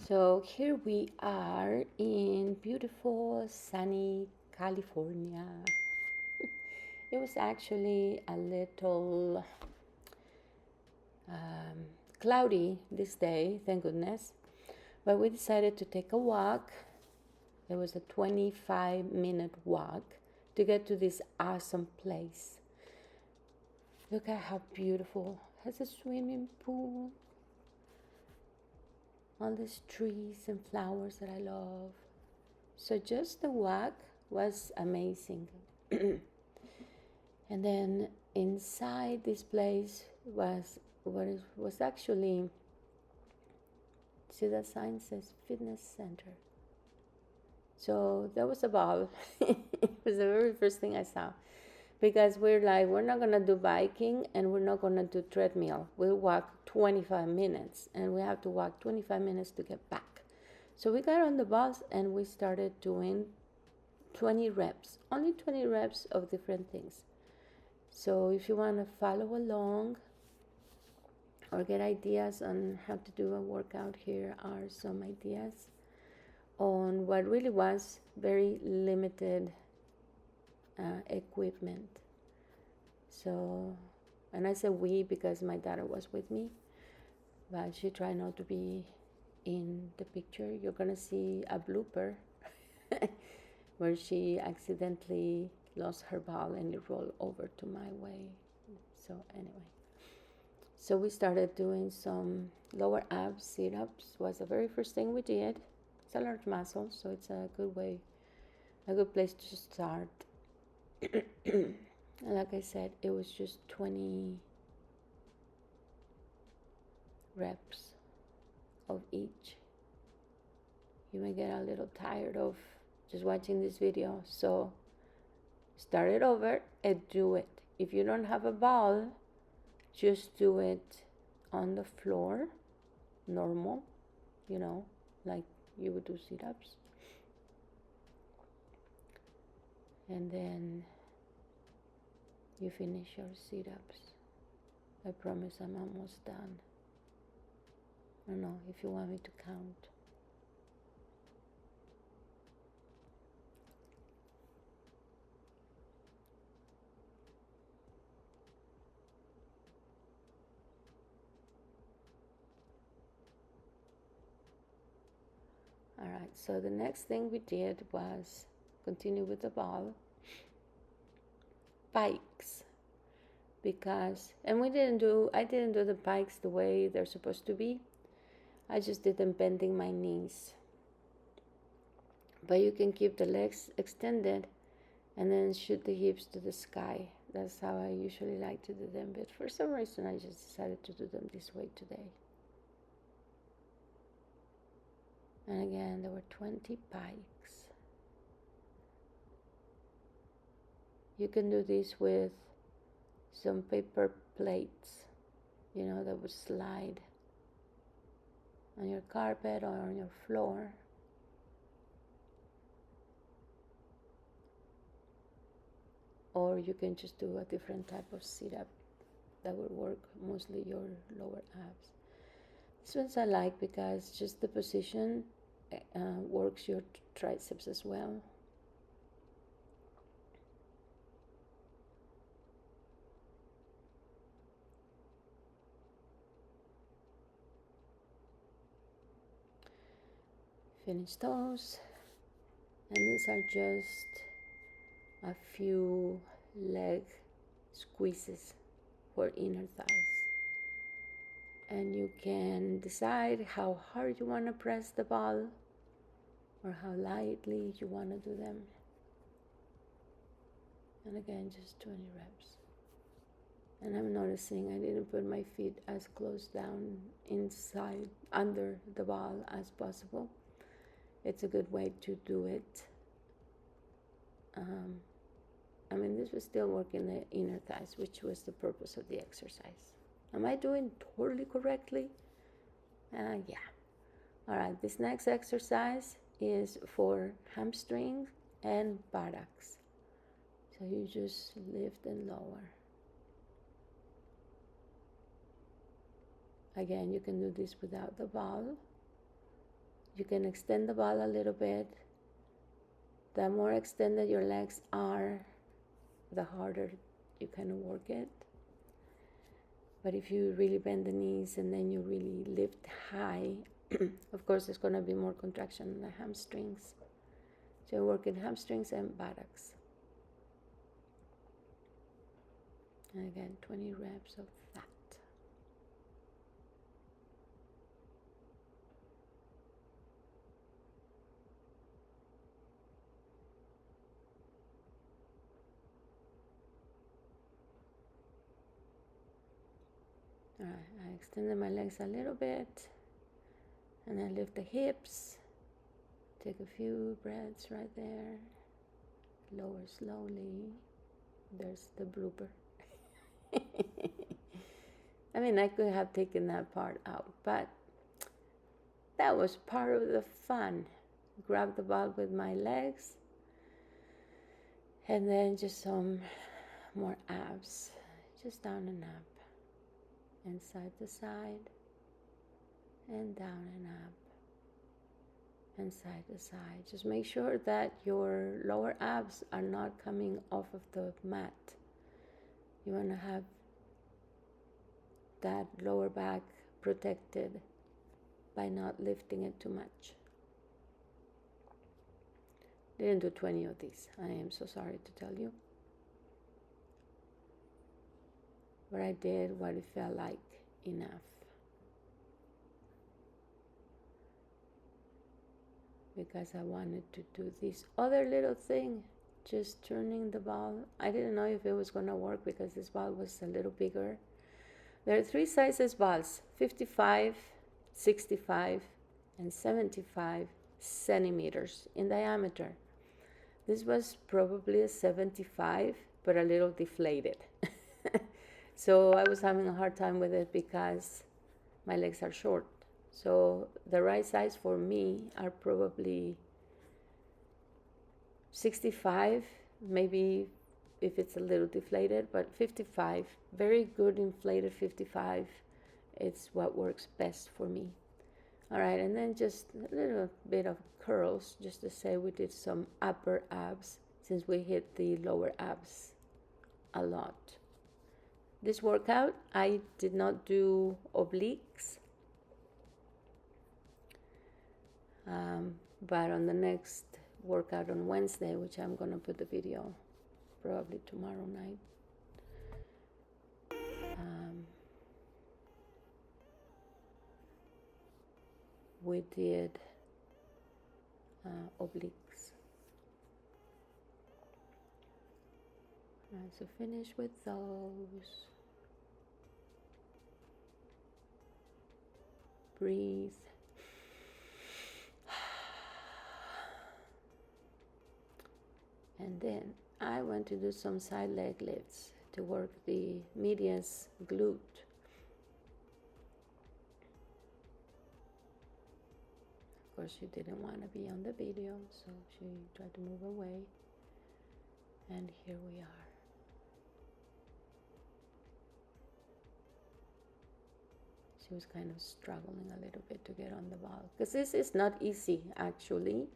So here we are in beautiful sunny California. It was actually a little cloudy this day, thank goodness, but we decided to take a walk. It was a 25-minute walk to get to this awesome place. Look at how beautiful. It has a swimming pool, all these trees and flowers that I love. So just the walk was amazing. And then inside this place was what it was actually, see that sign says fitness center. So that was a ball. It was the very first thing I saw. Because we're like, we're not gonna do biking and we're not gonna do treadmill. We'll walk 25 minutes and we have to walk 25 minutes to get back. So we got on the bus and we started doing 20 reps, only 20 reps of different things. So if you want to follow along or get ideas on how to do a workout, here are some ideas on what really was very limited equipment. So, and I say we because my daughter was with me, but she tried not to be in the picture. You're gonna see a blooper where she accidentally lost her ball and it rolled over to my way. So anyway, so we started doing some lower abs sit-ups. Was the very first thing we did. It's a large muscle, so it's a good way, a good place to start. And like I said, it was just 20 reps of each. You may get a little tired of just watching this video, so start it over and do it. If you don't have a ball, just do it on the floor, normal, like you would do sit-ups. And then you finish your sit-ups. I promise I'm almost done. I don't know if you want me to count. Alright, so the next thing we did was continue with the ball. Bikes. Because, and I didn't do the bikes the way they're supposed to be. I just did them bending my knees. But you can keep the legs extended and then shoot the hips to the sky. That's how I usually like to do them. But for some reason, I just decided to do them this way today. And again, there were 20 bikes. You can do this with some paper plates, that would slide on your carpet or on your floor. Or you can just do a different type of sit-up that would work mostly your lower abs. This ones I like because just the position works your triceps as well. Finish those. And these are just a few leg squeezes for inner thighs. And you can decide how hard you want to press the ball or how lightly you want to do them. And again, just 20 reps. And I'm noticing I didn't put my feet as close down inside under the ball as possible. It's a good way to do it. This was still working the inner thighs, which was the purpose of the exercise. Am I doing totally correctly? Yeah. All right, this next exercise is for hamstrings and buttocks. So you just lift and lower. Again, you can do this without the ball. You can extend the ball a little bit. The more extended your legs are, the harder you kind of work it. But if you really bend the knees and then you really lift high, of course there's going to be more contraction in the hamstrings. So you're working hamstrings and buttocks. And again, 20 reps of that. All right, I extended my legs a little bit, and I lift the hips. Take a few breaths right there. Lower slowly. There's the blooper. I mean, I could have taken that part out, but that was part of the fun. Grab the ball with my legs, and then just some more abs. Just down and up, and side to side, and down and up, and side to side. Just make sure that your lower abs are not coming off of the mat. You want to have that lower back protected by not lifting it too much. Didn't do 20 of these. I am so sorry to tell you. But I did what it felt like enough. Because I wanted to do this other little thing, just turning the ball. I didn't know if it was going to work because this ball was a little bigger. There are 3 sizes balls, 55, 65, and 75 centimeters in diameter. This was probably a 75, but a little deflated. So I was having a hard time with it because my legs are short. So the right size for me are probably 65, maybe if it's a little deflated, but 55, very good inflated 55, it's what works best for me. All right, and then just a little bit of curls, just to say we did some upper abs, since we hit the lower abs a lot. This workout, I did not do obliques, but on the next workout on Wednesday, which I'm gonna put the video probably tomorrow night, we did obliques. So finish with those. Breathe. And then I want to do some side leg lifts to work the medius glute. Of course, she didn't want to be on the video, so she tried to move away. And here we are. She was kind of struggling a little bit to get on the ball, because this is not easy actually.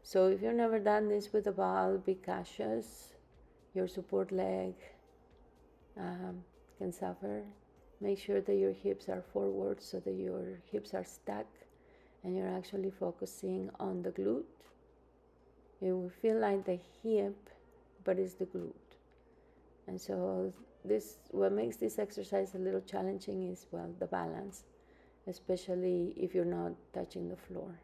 So if you've never done this with a ball, be cautious. Your support leg can suffer. Make sure that your hips are forward so that your hips are stuck and you're actually focusing on the glute. You will feel like the hip, but it's the glute. And so what makes this exercise a little challenging is, well, the balance, especially if you're not touching the floor.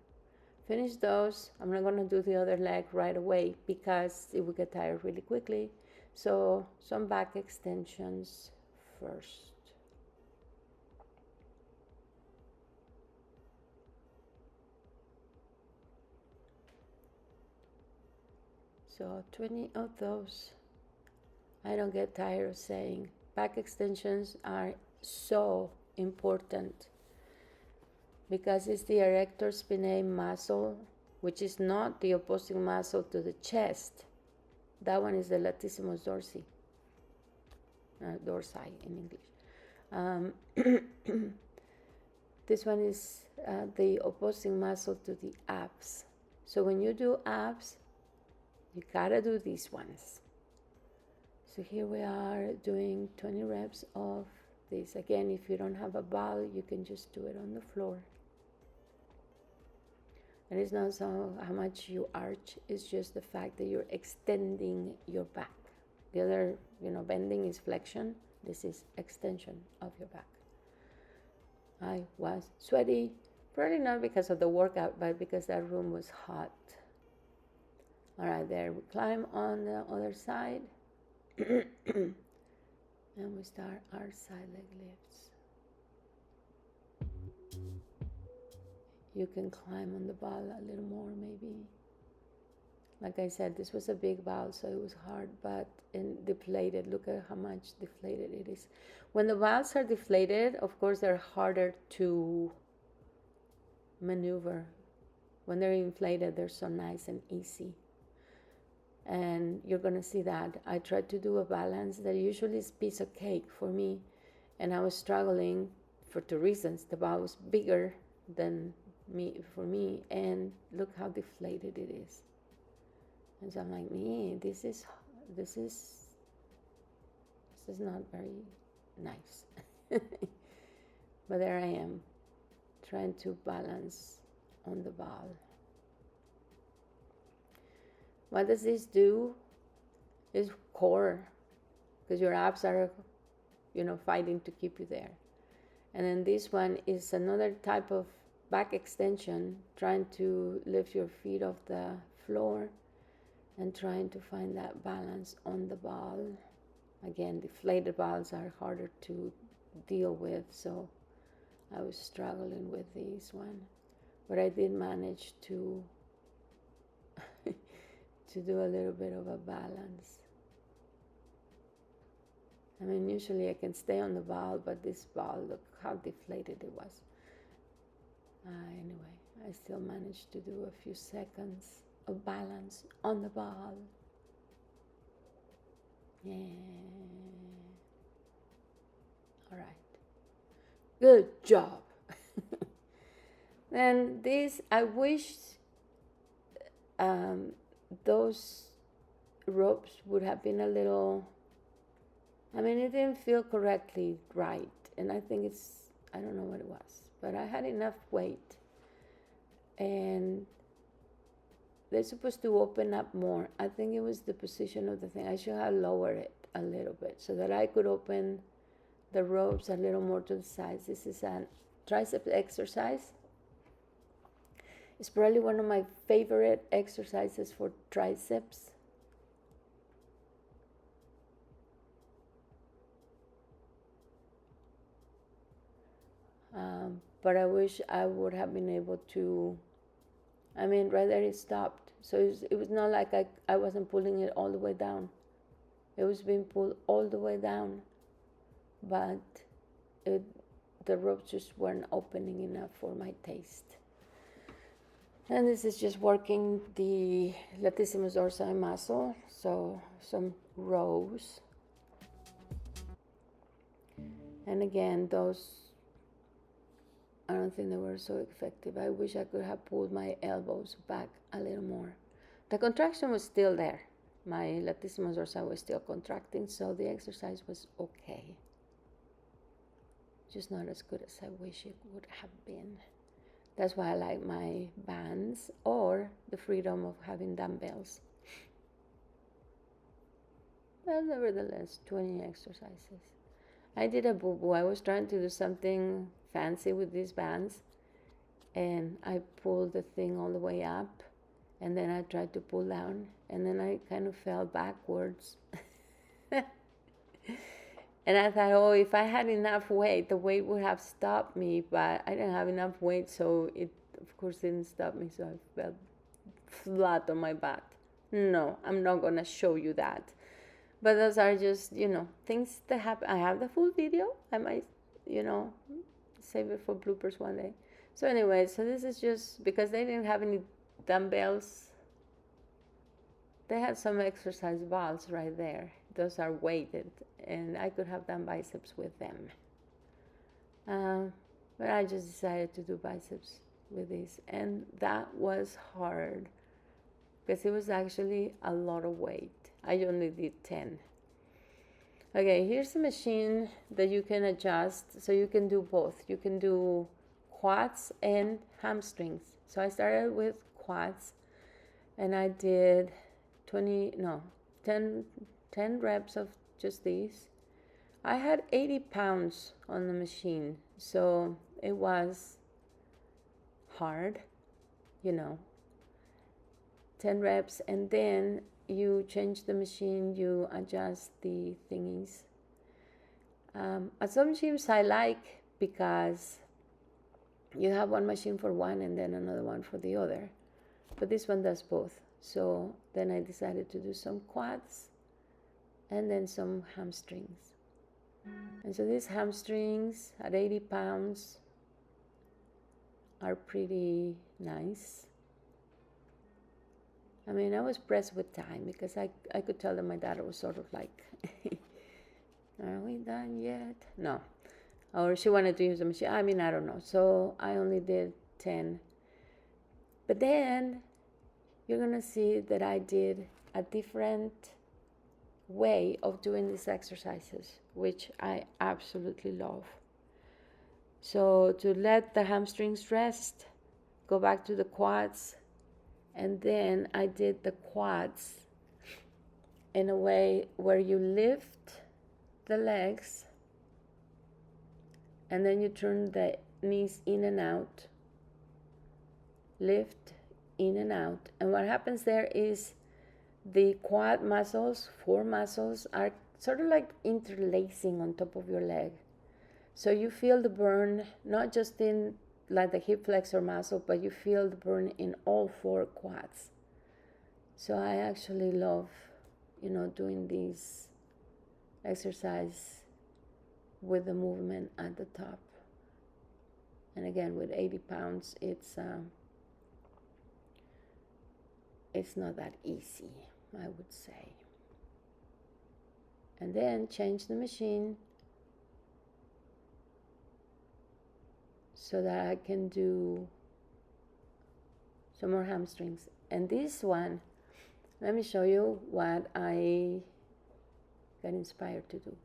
Finish those. I'm not going to do the other leg right away because it will get tired really quickly. So some back extensions first. So 20 of those. I don't get tired of saying back extensions are so important, because it's the erector spinae muscle, which is not the opposing muscle to the chest. That one is the latissimus dorsi, dorsi in English. This one is the opposing muscle to the abs. So when you do abs, you gotta do these ones. So here we are doing 20 reps of this. Again, if you don't have a ball, you can just do it on the floor. And it's not so how much you arch, it's just the fact that you're extending your back. The other, bending is flexion. This is extension of your back. I was sweaty, probably not because of the workout, but because that room was hot. All right, there we climb on the other side. And we start our side leg lifts. You can climb on the ball a little more maybe. Like I said, this was a big ball, so it was hard, but deflated. Look at how much deflated it is. When the balls are deflated, of course, they're harder to maneuver. When they're inflated, they're so nice and easy. And you're going to see that. I tried to do a balance that usually is a piece of cake for me, and I was struggling for two reasons. The ball was bigger than for me, and look how deflated it is. And so I'm like, this is not very nice. But there I am, trying to balance on the ball. What does this do? It's core, because your abs are, fighting to keep you there. And then this one is another type of back extension, trying to lift your feet off the floor and trying to find that balance on the ball. Again, deflated balls are harder to deal with, so I was struggling with this one. But I did manage to do a little bit of a balance. I mean, usually I can stay on the ball, but this ball, look how deflated it was. Anyway, I still managed to do a few seconds of balance on the ball. Yeah. All right. Good job. And this, I wish those ropes would have been a little, it didn't feel correctly right. And I think I don't know what it was, but I had enough weight. And they're supposed to open up more. I think it was the position of the thing. I should have lowered it a little bit so that I could open the ropes a little more to the sides. This is a tricep exercise. It's probably one of my favorite exercises for triceps. But I wish I would have been able to, right there it stopped. So it was not like I wasn't pulling it all the way down. It was being pulled all the way down. But the ropes just weren't opening enough for my taste. And this is just working the latissimus dorsi muscle. So some rows. And again, those, I don't think they were so effective. I wish I could have pulled my elbows back a little more. The contraction was still there. My latissimus dorsi was still contracting, so the exercise was okay. Just not as good as I wish it would have been. That's why I like my bands or the freedom of having dumbbells. But nevertheless, 20 exercises. I did a boo-boo. I was trying to do something fancy with these bands, and I pulled the thing all the way up, and then I tried to pull down, and then I kind of fell backwards. And I thought, if I had enough weight, the weight would have stopped me, but I didn't have enough weight, so it, of course, didn't stop me, so I fell flat on my back. No, I'm not going to show you that. But those are just, things that happen. I have the full video. I might, save it for bloopers one day. So anyway, so this is just because they didn't have any dumbbells. They had some exercise balls right there. Those are weighted, and I could have done biceps with them. But I just decided to do biceps with this, and that was hard because it was actually a lot of weight. I only did 10. Okay, here's a machine that you can adjust, so you can do both. You can do quads and hamstrings. So I started with quads, and I did 10 reps of just these. I had 80 pounds on the machine, so it was hard, 10 reps, and then you change the machine, you adjust the thingies. At some gyms I like because you have one machine for one and then another one for the other, but this one does both. So then I decided to do some quads and then some hamstrings. And so these hamstrings at 80 pounds are pretty nice. I mean, I was pressed with time because I could tell that my daughter was sort of like, are we done yet? No. Or she wanted to use the machine. I mean, I don't know. So I only did 10. But then you're going to see that I did a different way of doing these exercises, which I absolutely love. So to let the hamstrings rest, go back to the quads, and then I did the quads in a way where you lift the legs and then you turn the knees in and out, lift, in and out. And what happens there is the quad muscles, 4 muscles, are sort of like interlacing on top of your leg. So you feel the burn, not just in like the hip flexor muscle, but you feel the burn in all 4 quads. So I actually love, doing these exercise with the movement at the top. And again, with 80 pounds, it's not that easy, I would say. And then change the machine so that I can do some more hamstrings. And this one, let me show you what I got inspired to do.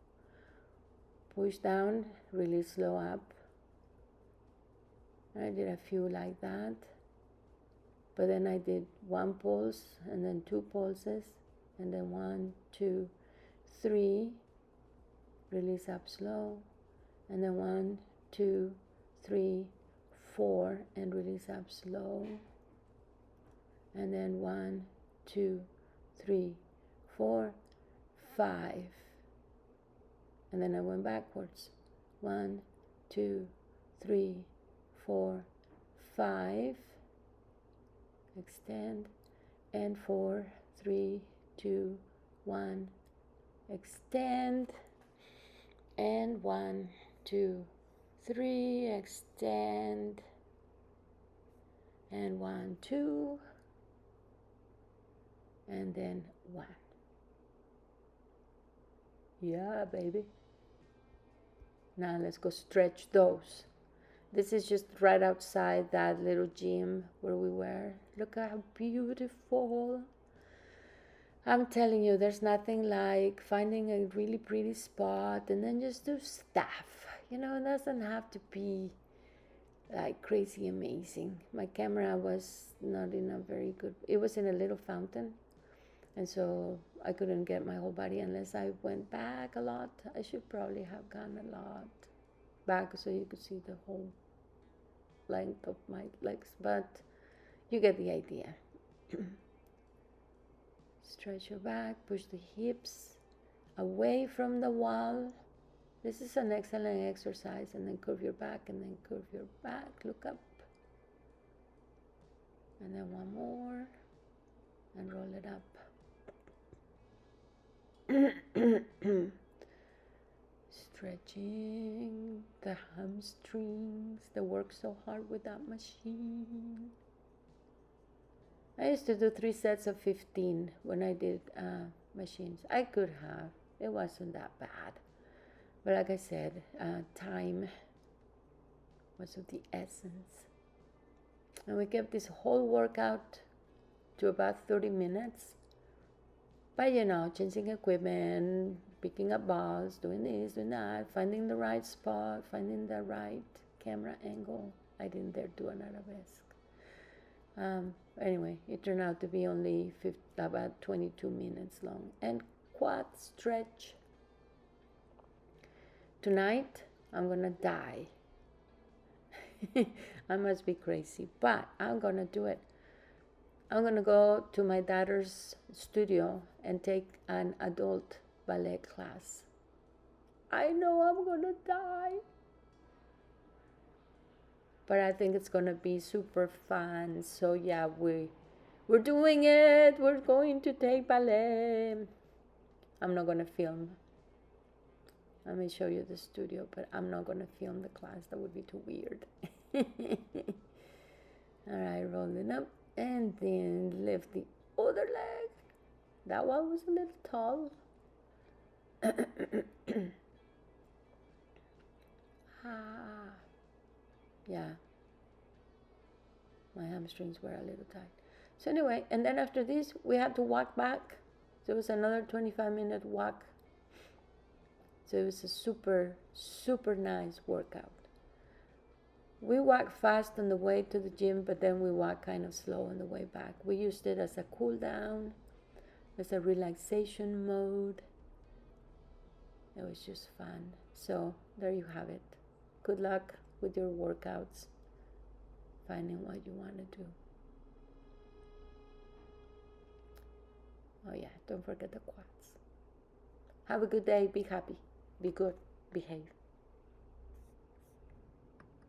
Push down, really slow up. I did a few like that. But then I did 1 pulse and then 2 pulses and then 1, 2, 3. Release up slow. And then 1, 2, 3, 4 and release up slow. And then 1, 2, 3, 4, 5. And then I went backwards. 1, 2, 3, 4, 5. Extend. And 4, 3, 2, 1. Extend. And 1, 2, 3. Extend. And 1, 2. And then 1. Yeah, baby. Now let's go stretch those. This is just right outside that little gym where we were. Look how beautiful. I'm telling you, there's nothing like finding a really pretty spot and then just do stuff. It doesn't have to be like crazy amazing. My camera was not in a very good, it was in a little fountain. And so I couldn't get my whole body unless I went back a lot. I should probably have gone a lot back so you could see the whole length of my legs, but you get the idea. Stretch your back, push the hips away from the wall. This is an excellent exercise. And then curve your back, and then curve your back, look up. And then 1 more, and roll it up. Stretching the hamstrings that work so hard with that machine. I used to do 3 sets of 15 when I did machines. I could have. It wasn't that bad. But like I said, time was of the essence. And we kept this whole workout to about 30 minutes by, changing equipment, picking up balls, doing this, doing that, finding the right spot, finding the right camera angle. I didn't dare do an arabesque. Anyway, it turned out to be only about 22 minutes long. And quad stretch. Tonight, I'm gonna die. I must be crazy, but I'm gonna do it. I'm gonna go to my daughter's studio and take an adult ballet class. I know I'm gonna die, but I think it's gonna be super fun. So yeah, we're doing it. We're going to take ballet. I'm not gonna film. Let me show you the studio, but I'm not gonna film the class. That would be too weird. All right, rolling up and then lift the other leg. That one was a little tall. Yeah, my hamstrings were a little tight. So anyway, and then after this, we had to walk back. So it was another 25-minute walk. So it was a super, super nice workout. We walked fast on the way to the gym, but then we walked kind of slow on the way back. We used it as a cool down, as a relaxation mode. It was just fun. So there you have it. Good luck with your workouts, finding what you want to do. Oh yeah, don't forget the quads. Have a good day. Be happy. Be good. Behave.